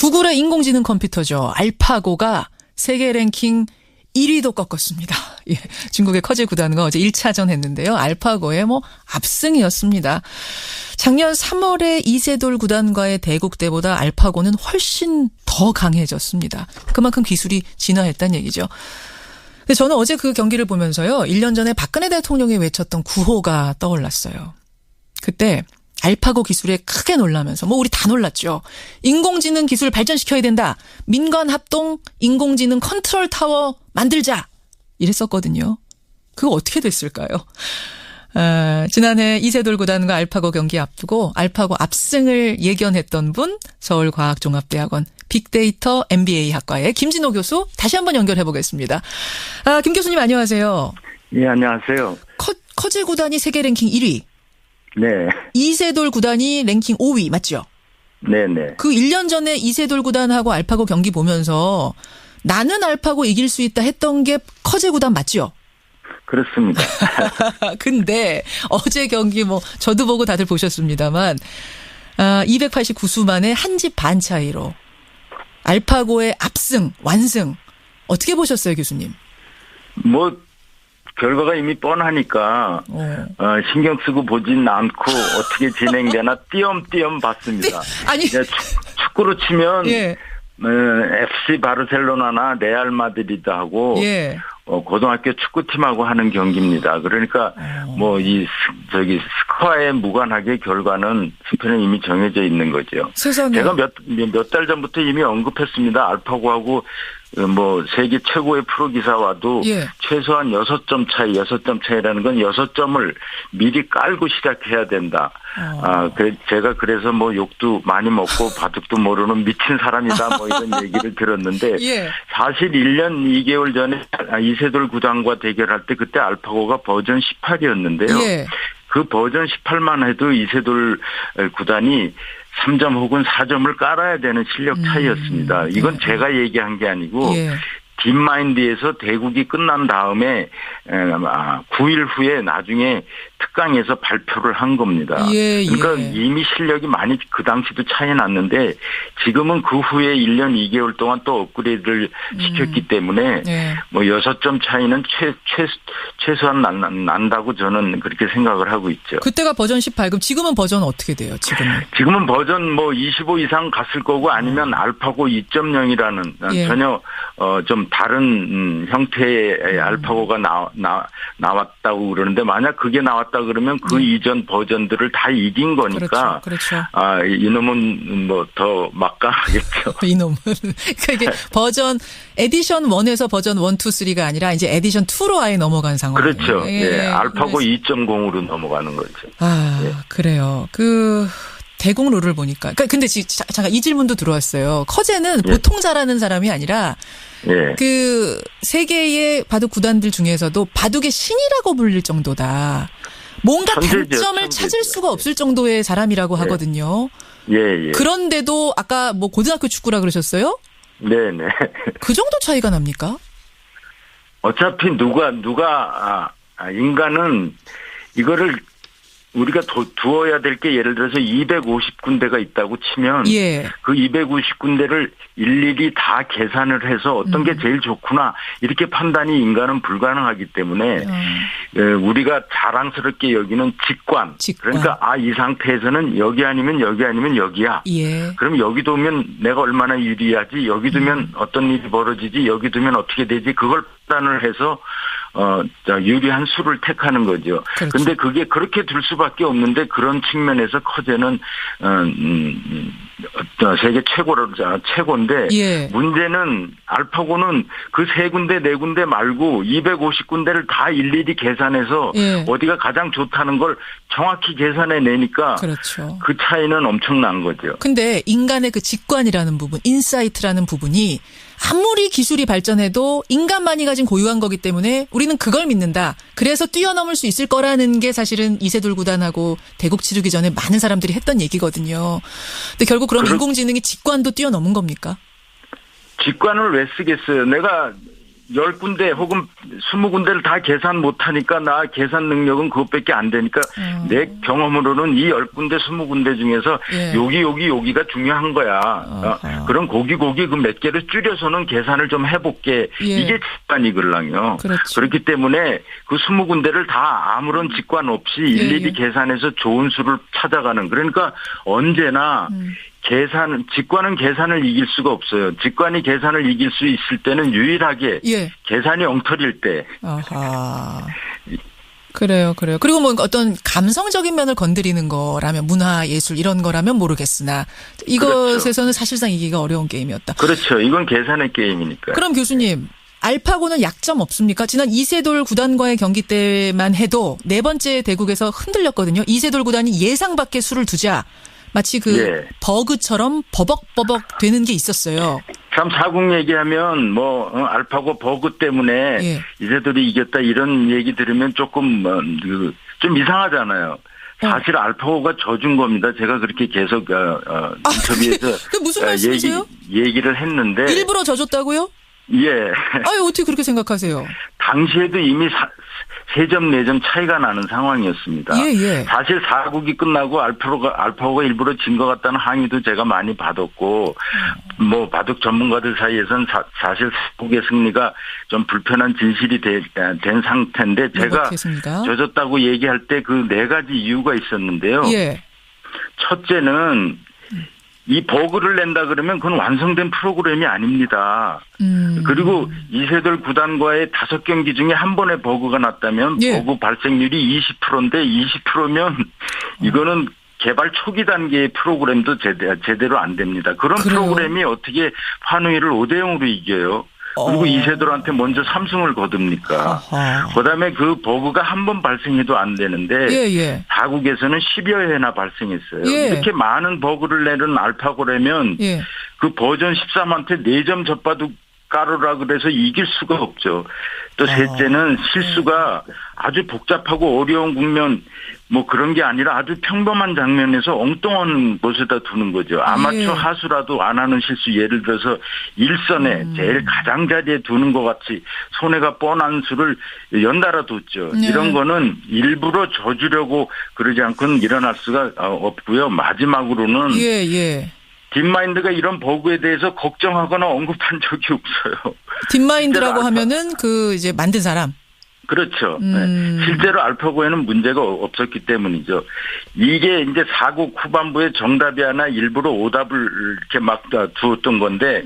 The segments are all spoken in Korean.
구글의 인공지능 컴퓨터죠. 알파고가 세계 랭킹 1위도 꺾었습니다. 예, 중국의 커제 구단과 어제 1차전 했는데요. 알파고의 압승이었습니다. 작년 3월에 이세돌 구단과의 대국대보다 알파고는 훨씬 더 강해졌습니다. 그만큼 기술이 진화했다는 얘기죠. 근데 저는 어제 그 경기를 보면서요. 1년 전에 박근혜 대통령이 외쳤던 구호가 떠올랐어요. 그때 알파고 기술에 크게 놀라면서 우리 다 놀랐죠. 인공지능 기술 발전시켜야 된다. 민관 합동 인공지능 컨트롤 타워 만들자. 이랬었거든요. 그거 어떻게 됐을까요? 지난해 이세돌 구단과 알파고 경기 앞두고 알파고 압승을 예견했던 분 서울과학종합대학원 빅데이터 MBA 학과의 김진호 교수 다시 한번 연결해 보겠습니다. 김 교수님 안녕하세요. 예, 안녕하세요. 커제 구단이 세계 랭킹 1위. 네. 이세돌 구단이 랭킹 5위 맞죠? 네네. 그 1년 전에 이세돌 구단하고 알파고 경기 보면서 나는 알파고 이길 수 있다 했던 게 커제 구단 맞죠? 그렇습니다. 근데 어제 경기 저도 보고 다들 보셨습니다만 289수 만에 한 집 반 차이로 알파고의 압승, 완승 어떻게 보셨어요, 교수님? 결과가 이미 뻔하니까 신경 쓰고 보진 않고 어떻게 진행되나 띄엄띄엄 봤습니다. 아니 축구로 치면 예. FC 바르셀로나나 레알 마드리드하고 예. 고등학교 축구팀하고 하는 경기입니다. 그러니까 스코어에 무관하게 결과는 승패는 이미 정해져 있는 거죠. 세상에. 제가 몇 달 전부터 이미 언급했습니다. 알파고하고 세계 최고의 프로 기사와도 예. 최소한 6점 차이라는 건 6점을 미리 깔고 시작해야 된다. 제가 그래서 욕도 많이 먹고 바둑도 모르는 미친 사람이다 이런 얘기를 들었는데 예. 사실 1년 2개월 전에 이세돌 구단과 대결할 때 그때 알파고가 버전 18이었는데요. 예. 그 버전 18만 해도 이세돌 구단이 3점 혹은 4점을 깔아야 되는 실력 차이였습니다. 이건 제가 얘기한 게 아니고 예. 딥마인드에서 대국이 끝난 다음에 9일 후에 나중에 특강에서 발표를 한 겁니다. 예, 그러니까 예. 이미 실력이 많이 그 당시도 차이 났는데 지금은 그 후에 1년 2개월 동안 또 업그레이드를 시켰기 때문에 예. 6점 차이는 최소한 난다고 저는 그렇게 생각을 하고 있죠. 그때가 버전 18. 그럼 지금은 버전 어떻게 돼요? 지금은 버전 25 이상 갔을 거고 아니면 알파고 2.0이라는 예. 전혀 좀 다른 형태의 알파고가 나왔다고 그러는데 만약 그게 나왔다 그러면 그 이전 버전들을 다 이긴 거니까 그렇죠. 이놈은 더 막강하겠죠. 이놈은 이게 버전 에디션 1에서 버전 1, 2, 3가 아니라 이제 에디션 2로 아예 넘어간 상황. 그렇죠. 예. 알파고 2.0으로 넘어가는 거죠. 예. 그래요. 대공 룰을 보니까. 근데 잠깐 이 질문도 들어왔어요. 커제는 보통 잘하는 사람이 아니라 예. 세계의 바둑 구단들 중에서도 바둑의 신이라고 불릴 정도다. 뭔가 단점을 찾을 수가 없을 정도의 사람이라고 하거든요. 예. 그런데도 아까 고등학교 축구라 그러셨어요? 네네. 그 정도 차이가 납니까? 어차피 인간은 이거를 우리가 두어야 될 게 예를 들어서 250군데가 있다고 치면 예. 그 250군데를 일일이 다 계산을 해서 어떤 게 제일 좋구나 이렇게 판단이 인간은 불가능하기 때문에 우리가 자랑스럽게 여기는 직관. 그러니까 이 상태에서는 여기 아니면 여기야. 예. 그럼 여기 두면 내가 얼마나 유리하지 여기 두면 어떤 일이 벌어지지 여기 두면 어떻게 되지 그걸 판단을 해서 유리한 수를 택하는 거죠. 그런데 그게 그렇게 둘 수밖에 없는데 그런 측면에서 커제는 세계 최고인데 예. 문제는 알파고는 그 3군데 4군데 말고 250군데를 다 일일이 계산해서 예. 어디가 가장 좋다는 걸 정확히 계산해 내니까 그렇죠. 그 차이는 엄청난 거죠. 근데 인간의 그 직관이라는 부분, 인사이트라는 부분이 아무리 기술이 발전해도 인간만이 가진 고유한 거기 때문에 우리는 그걸 믿는다. 그래서 뛰어넘을 수 있을 거라는 게 사실은 이세돌 구단하고 대국 치르기 전에 많은 사람들이 했던 얘기거든요. 근데 결국 그럼 인공지능이 직관도 뛰어넘은 겁니까? 직관을 왜 쓰겠어요? 내가 10군데 혹은 20군데를 다 계산 못하니까 나 계산 능력은 그것밖에 안 되니까 내 경험으로는 이 10군데 20군데 중에서 예. 여기가 중요한 거야. 그럼 거기 그 몇 개를 줄여서는 계산을 좀 해볼게. 예. 이게 직관이걸랑요. 그렇죠. 그렇기 때문에 그 20군데를 다 아무런 직관 없이 일일이 계산해서 좋은 수를 찾아가는. 그러니까 언제나 직관은 계산을 이길 수가 없어요. 직관이 계산을 이길 수 있을 때는 유일하게 예. 계산이 엉터리일 때. 아하. 그래요. 그리고 뭐 어떤 감성적인 면을 건드리는 거라면 문화, 예술 이런 거라면 모르겠으나 이것에서는 그렇죠. 사실상 이기가 어려운 게임이었다. 그렇죠. 이건 계산의 게임이니까요. 그럼 교수님. 알파고는 약점 없습니까? 지난 이세돌 구단과의 경기 때만 해도 네 번째 대국에서 흔들렸거든요. 이세돌 구단이 예상 밖의 수를 두자 마치 그 버그처럼 버벅버벅 되는 게 있었어요. 참 사국 얘기하면 알파고 버그 때문에 이세돌이 이겼다 이런 얘기 들으면 조금 좀 이상하잖아요. 사실 알파고가 져준 겁니다. 제가 그렇게 계속 인터뷰에서 그게 무슨 말씀이세요? 얘기를 했는데 일부러 져줬다고요? 예. 아유, 어떻게 그렇게 생각하세요? 당시에도 이미 3점, 4점 차이가 나는 상황이었습니다. 예. 사실 4국이 끝나고 알파고가 일부러 진 것 같다는 항의도 제가 많이 받았고, 바둑 전문가들 사이에서는 사실 4국의 승리가 좀 불편한 진실이 된 상태인데, 제가 져졌다고 얘기할 때 그 4가지 이유가 있었는데요. 예. 첫째는, 이 버그를 낸다 그러면 그건 완성된 프로그램이 아닙니다. 그리고 이세돌 구단과의 5경기 중에 한 번의 버그가 났다면 버그 발생률이 20%인데 20%면 이거는 개발 초기 단계의 프로그램도 제대로 안 됩니다. 그런 프로그램이 어떻게 환우이를 5대0으로 이겨요? 그리고 이세돌한테 먼저 3승을 거둡니까? 그다음에 그 버그가 한 번 발생해도 안 되는데 다국에서는 10여 회나 발생했어요. 이렇게 많은 버그를 내는 알파고라면 그 버전 13한테 4점 젖바둑 가루라 그래서 이길 수가 없죠. 또 셋째는 실수가 아주 복잡하고 어려운 국면 그런 게 아니라 아주 평범한 장면에서 엉뚱한 곳에다 두는 거죠. 아마추어 하수라도 안 하는 실수 예를 들어서 일선에 제일 가장자리에 두는 것 같이 손해가 뻔한 수를 연달아 뒀죠. 이런 거는 일부러 져주려고 그러지 않고는 일어날 수가 없고요. 마지막으로는 딥마인드가 이런 버그에 대해서 걱정하거나 언급한 적이 없어요. 딥마인드라고 하면은 이제 만든 사람. 그렇죠. 실제로 알파고에는 문제가 없었기 때문이죠. 이게 이제 4국 후반부에 정답이 하나 일부러 오답을 이렇게 막 두었던 건데,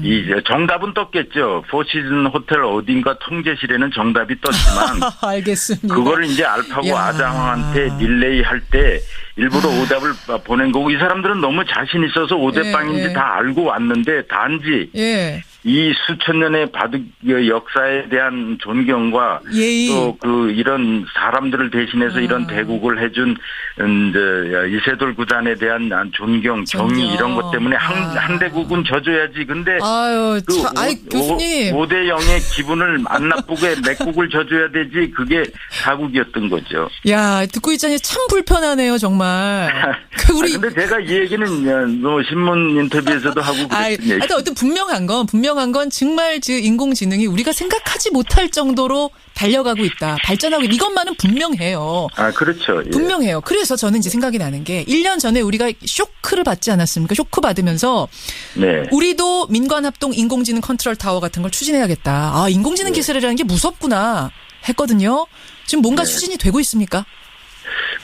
이제 정답은 떴겠죠. 포시즌 호텔 어딘가 통제실에는 정답이 떴지만. 알겠습니다. 그거를 이제 알파고 아장한테 릴레이 할 때 일부러 오답을 보낸 거고, 이 사람들은 너무 자신 있어서 5대0인지 다 알고 왔는데, 단지 이 수천 년의 바둑 역사에 대한 존경과 또 이런 사람들을 대신해서 이런 대국을 해준 이세돌 구단에 대한 존경, 정의 이런 것 때문에 한 대국은 져줘야지. 근데 교수님 5대0의 기분을 안 나쁘게 맥국을 져줘야 되지. 그게 사국이었던 거죠. 야, 듣고 있자니 참 불편하네요, 정말. 근데 제가 이 얘기는 신문 인터뷰에서도 하고 그랬던 하여튼 어떤 분명한 건 정말 인공지능이 우리가 생각하지 못할 정도로 달려가고 있다. 발전하고 있다. 이것만은 분명해요. 그렇죠. 분명해요. 그래서 저는 이제 생각이 나는 게 1년 전에 우리가 쇼크를 받지 않았습니까? 쇼크 받으면서 우리도 민관합동 인공지능 컨트롤 타워 같은 걸 추진해야겠다. 인공지능 기술이라는 게 무섭구나 했거든요. 지금 뭔가 추진이 되고 있습니까?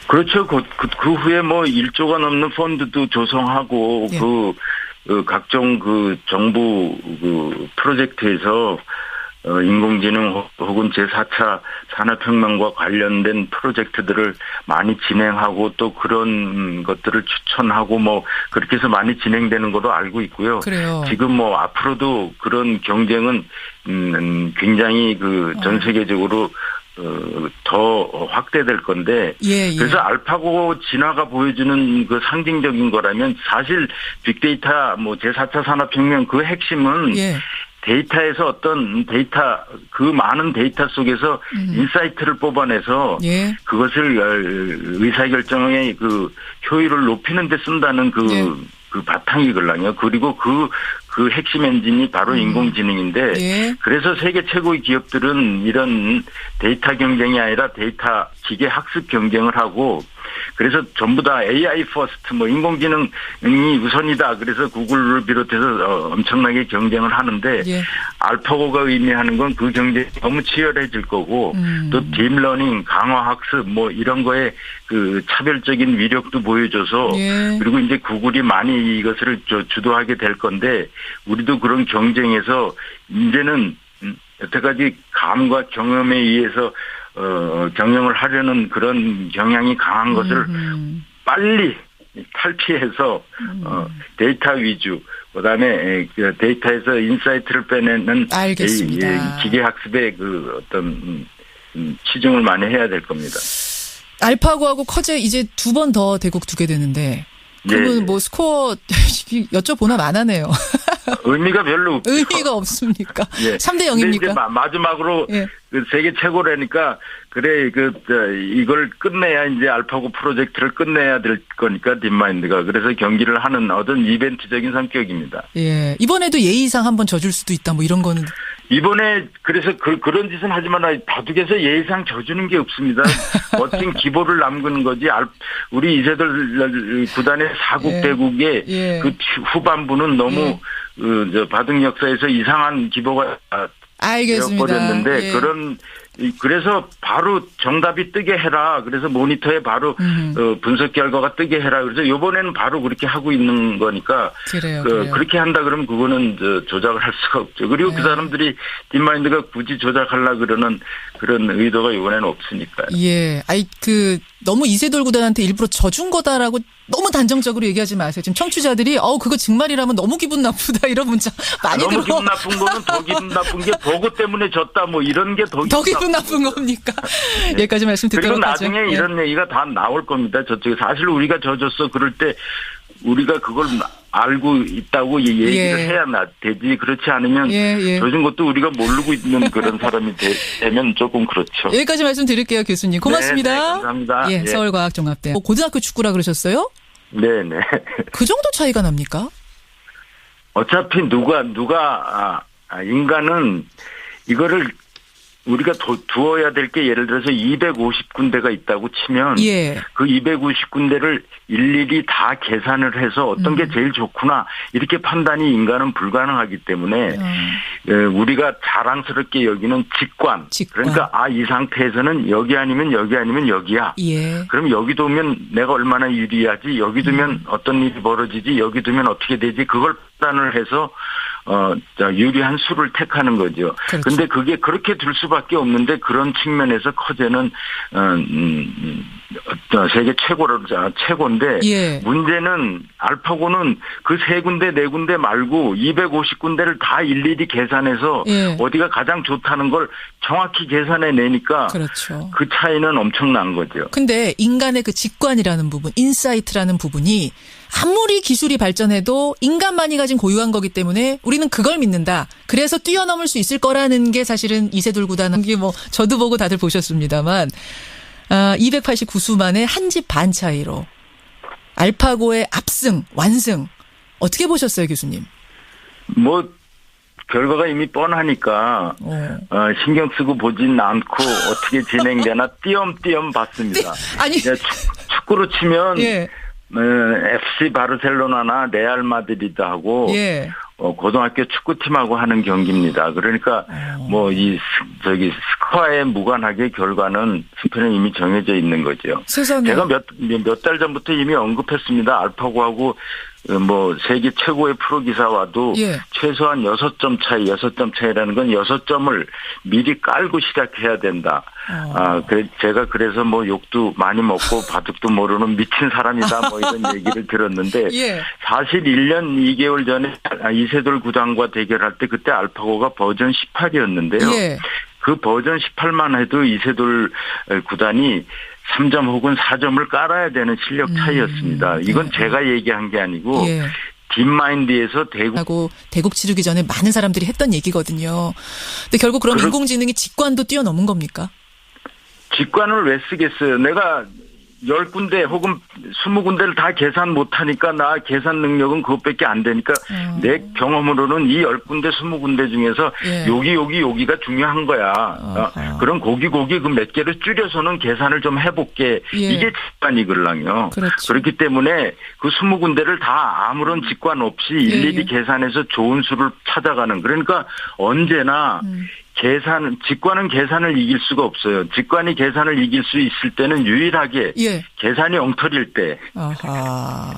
그렇죠. 그 후에 1조가 넘는 펀드도 조성하고 각종 정부 프로젝트에서 인공지능 혹은 제4차 산업혁명과 관련된 프로젝트들을 많이 진행하고 또 그런 것들을 추천하고 그렇게 해서 많이 진행되는 것도 알고 있고요. 그래요. 지금 앞으로도 그런 경쟁은 굉장히 전 세계적으로 더 확대될 건데 그래서 알파고 진화가 보여주는 그 상징적인 거라면 사실 빅데이터 제4차 산업혁명 그 핵심은 데이터에서 어떤 그 많은 데이터 속에서 인사이트를 뽑아내서 그것을 의사결정의 효율을 높이는 데 쓴다는 그 바탕이거든요. 그리고 그 핵심 엔진이 바로 인공지능인데 예. 그래서 세계 최고의 기업들은 이런 데이터 경쟁이 아니라 데이터 기계 학습 경쟁을 하고 그래서 전부 다 AI 퍼스트 뭐 인공지능이 우선이다. 그래서 구글을 비롯해서 엄청나게 경쟁을 하는데 예. 알파고가 의미하는 건 그 경쟁이 너무 치열해질 거고 또 딥러닝, 강화학습 뭐 이런 거에 그 차별적인 위력도 보여줘서 예. 그리고 이제 구글이 많이 이것을 주도하게 될 건데 우리도 그런 경쟁에서 이제는 여태까지 감과 경험에 의해서 경영을 하려는 그런 경향이 강한 것을 빨리 탈피해서 데이터 위주 그다음에 데이터에서 인사이트를 빼내는 알겠습니다. 기계 학습의 그 어떤 치중을 많이 해야 될 겁니다. 알파고하고 커제 이제 2번 더 대국 두게 되는데 그러면 예. 뭐 스코어 여쭤보나 만하네요. 의미가 별로 없죠. 의미가 없습니까? 예. 3대 근데 0입니까? 이제 마지막으로 예. 그 세계 최고라니까 그래 이걸 끝내야 이제 알파고 프로젝트를 끝내야 될 거니까 딥마인드가 그래서 경기를 하는 어떤 이벤트적인 성격입니다. 예. 이번에도 예의상 한번 져줄 수도 있다 뭐 이런 거는 이번에 그래서 그런 짓은 하지만 바둑에서 예의상 져주는 게 없습니다. 멋진 기보를 남긴 거지. 우리 이세돌 구단의 사국대국의 예. 그 후반부는 너무 바둑 역사에서 이상한 기보가 알겠습니다. 되어버렸는데 예. 그래서 바로 정답이 뜨게 해라. 그래서 모니터에 바로 분석 결과가 뜨게 해라. 그래서 이번에는 바로 그렇게 하고 있는 거니까 그래요. 그렇게 한다 그러면 그거는 조작을 할 수가 없죠. 그리고 네. 그 사람들이 딥마인드가 굳이 조작하려 그러는 그런 의도가 이번에는 없으니까요. 예. 너무 이세돌 구단한테 일부러 져준 거다라고 너무 단정적으로 얘기하지 마세요. 지금 청취자들이 그거 정말이라면 너무 기분 나쁘다 이런 문자 많이 들어. 너무 기분 나쁜 거는 더 기분 나쁜 게 버그 때문에 졌다 뭐 이런 게 더 기분 나쁜 겁니까? 여기까지 말씀 듣도록 그리고 하죠. 나중에 이런 얘기가 다 나올 겁니다. 저쪽에 사실 우리가 져줬어 그럴 때 우리가 그걸 알고 있다고 얘기를 해야 되지. 그렇지 않으면 져준 것도 우리가 모르고 있는 그런 사람이 되면 조금 그렇죠. 여기까지 말씀 드릴게요, 교수님. 고맙습니다. 네, 감사합니다. 예, 서울과학종합대 고등학교 축구라 그러셨어요? 네네. 그 정도 차이가 납니까? 어차피 인간은 이거를 우리가 두어야 될 게 예를 들어서 250군데가 있다고 치면 그 250군데를 일일이 다 계산을 해서 어떤 게 제일 좋구나 이렇게 판단이 인간은 불가능하기 때문에 우리가 자랑스럽게 여기는 직관. 그러니까 이 상태에서는 여기 아니면 여기야. 그럼 여기 두면 내가 얼마나 유리하지 여기 두면 어떤 일이 벌어지지 여기 두면 어떻게 되지 그걸 판단을 해서 유리한 수를 택하는 거죠. 그런데 그게 그렇게 될 수밖에 없는데 그런 측면에서 커제는 세계 최고인데 문제는 알파고는 그 3군데 4군데 말고 250군데를 다 일일이 계산해서 어디가 가장 좋다는 걸 정확히 계산해 내니까 그 차이는 엄청난 거죠. 근데 인간의 그 직관이라는 부분, 인사이트라는 부분이 아무리 기술이 발전해도 인간만이 가진 고유한 거기 때문에 우리는 그걸 믿는다. 그래서 뛰어넘을 수 있을 거라는 게 사실은 이세돌 구단은 게 저도 보고 다들 보셨습니다만 289수 만에 한 집 반 차이로 알파고의 압승, 완승 어떻게 보셨어요, 교수님? 결과가 이미 뻔하니까 신경 쓰고 보진 않고 어떻게 진행되나 띄엄띄엄 봤습니다. 아니 축구로 치면 FC 바르셀로나나 레알 마드리드하고 고등학교 축구팀하고 하는 경기입니다. 그러니까 스코어에 무관하게 결과는 승패는 이미 정해져 있는 거죠. 세상에. 제가 몇 달 전부터 이미 언급했습니다. 알파고하고 세계 최고의 프로 기사와도 최소한 6점 차이라는 건 6점을 미리 깔고 시작해야 된다. 제가 그래서 욕도 많이 먹고 바둑도 모르는 미친 사람이다 이런 얘기를 들었는데 사실 1년 2개월 전에 이세돌 구단과 대결할 때 그때 알파고가 버전 18이었는데요. 그 버전 18만 해도 이세돌 구단이 3점 혹은 4점을 깔아야 되는 실력 차이였습니다. 이건 제가 얘기한 게 아니고 딥마인드에서 대국 치르기 전에 많은 사람들이 했던 얘기거든요. 근데 결국 그럼 인공지능이 직관도 뛰어넘은 겁니까? 직관을 왜 쓰겠어요? 내가 10군데 혹은 20군데를 다 계산 못하니까 나 계산 능력은 그것밖에 안 되니까 내 경험으로는 이 10군데 20군데 중에서 예. 여기가 중요한 거야. 그럼 거기 그 몇 개를 줄여서는 계산을 좀 해볼게. 예. 이게 직관이거든요. 그렇죠. 그렇기 때문에 그 20군데를 다 아무런 직관 없이 일일이 예. 계산해서 좋은 수를 찾아가는. 그러니까 언제나 직관은 계산을 이길 수가 없어요. 직관이 계산을 이길 수 있을 때는 유일하게 예. 계산이 엉터리일 때. 아하.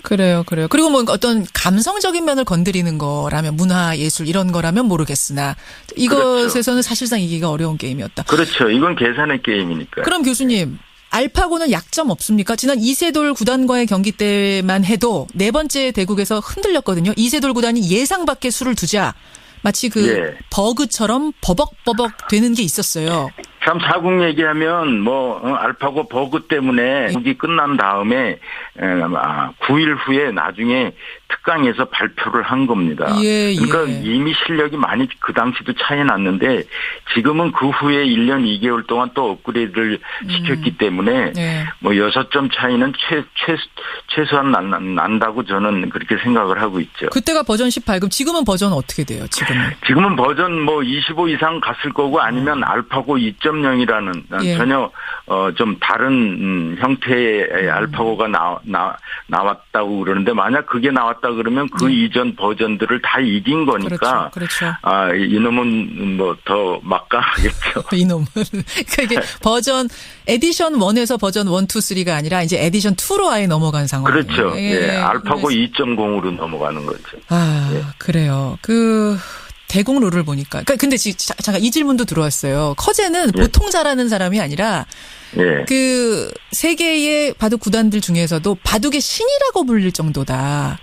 그래요. 그리고 뭐 어떤 감성적인 면을 건드리는 거라면 문화, 예술 이런 거라면 모르겠으나 이것에서는 그렇죠. 사실상 이기가 어려운 게임이었다. 그렇죠. 이건 계산의 게임이니까. 그럼 교수님, 알파고는 약점 없습니까? 지난 이세돌 구단과의 경기 때만 해도 네 번째 대국에서 흔들렸거든요. 이세돌 구단이 예상 밖의 수를 두자 마치 그 예. 버그처럼 버벅버벅 되는 게 있었어요. 참 사국 얘기하면 알파고 버그 때문에 국이 끝난 다음에 9일 후에 나중에 특강에서 발표를 한 겁니다. 예. 그러니까 이미 실력이 많이 그 당시도 차이 났는데 지금은 그 후에 1년 2개월 동안 또 업그레이드를 시켰기 때문에 예. 뭐 6점 차이는 최소한 난다고 저는 그렇게 생각을 하고 있죠. 그때가 버전 18. 그럼 지금은 버전 어떻게 돼요? 지금은 버전 25 이상 갔을 거고 아니면 알파고 2.0이라는 예. 전혀 좀 다른 형태의 알파고가 나왔다고 그러는데 만약 그게 나왔다 그러면 그 이전 버전들을 다 이긴 거니까 그렇죠. 이놈은 뭐 더 막강하겠죠. 이놈은 그게 버전 에디션 1에서 버전 1, 2, 3가 아니라 이제 에디션 2로 아예 넘어간 상황이에요. 그렇죠. 예. 알파고 2.0으로 넘어가는 거죠. 예. 그래요. 대국 룰을 보니까. 근데 잠깐 이 질문도 들어왔어요. 커제는 보통 잘하는 사람이 아니라 예. 세계의 바둑 구단들 중에서도 바둑의 신이라고 불릴 정도다.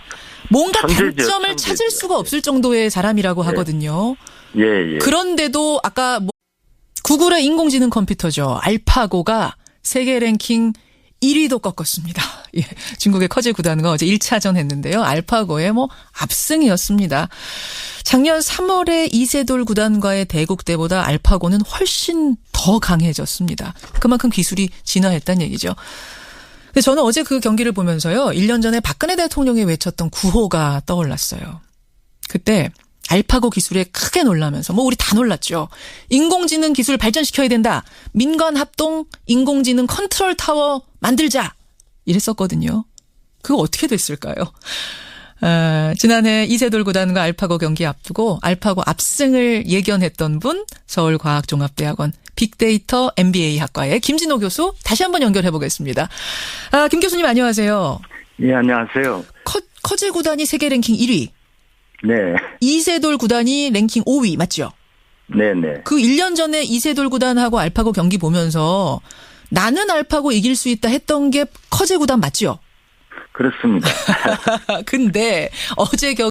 뭔가 단점을 찾을 수가 없을 정도의 사람이라고 하거든요. 예. 그런데도 아까 구글의 인공지능 컴퓨터죠. 알파고가 세계 랭킹 1위도 꺾었습니다. 예, 중국의 커제 구단과 어제 1차전 했는데요. 알파고의 압승이었습니다. 작년 3월에 이세돌 구단과의 대국 때보다 알파고는 훨씬 더 강해졌습니다. 그만큼 기술이 진화했다는 얘기죠. 근데 저는 어제 그 경기를 보면서요. 1년 전에 박근혜 대통령이 외쳤던 구호가 떠올랐어요. 그때 알파고 기술에 크게 놀라면서 우리 다 놀랐죠. 인공지능 기술 발전시켜야 된다. 민관 합동 인공지능 컨트롤 타워 만들자. 이랬었거든요. 그거 어떻게 됐을까요? 지난해 이세돌 구단과 알파고 경기 앞두고 알파고 압승을 예견했던 분 서울과학종합대학원 빅데이터 MBA 학과의 김진호 교수 다시 한번 연결해 보겠습니다. 김 교수님 안녕하세요. 예, 안녕하세요. 커제 구단이 세계 랭킹 1위. 네. 이세돌 구단이 랭킹 5위 맞죠? 네네. 그 1년 전에 이세돌 구단하고 알파고 경기 보면서 나는 알파고 이길 수 있다 했던 게 커제 구단 맞죠? 그렇습니다. 근데 어제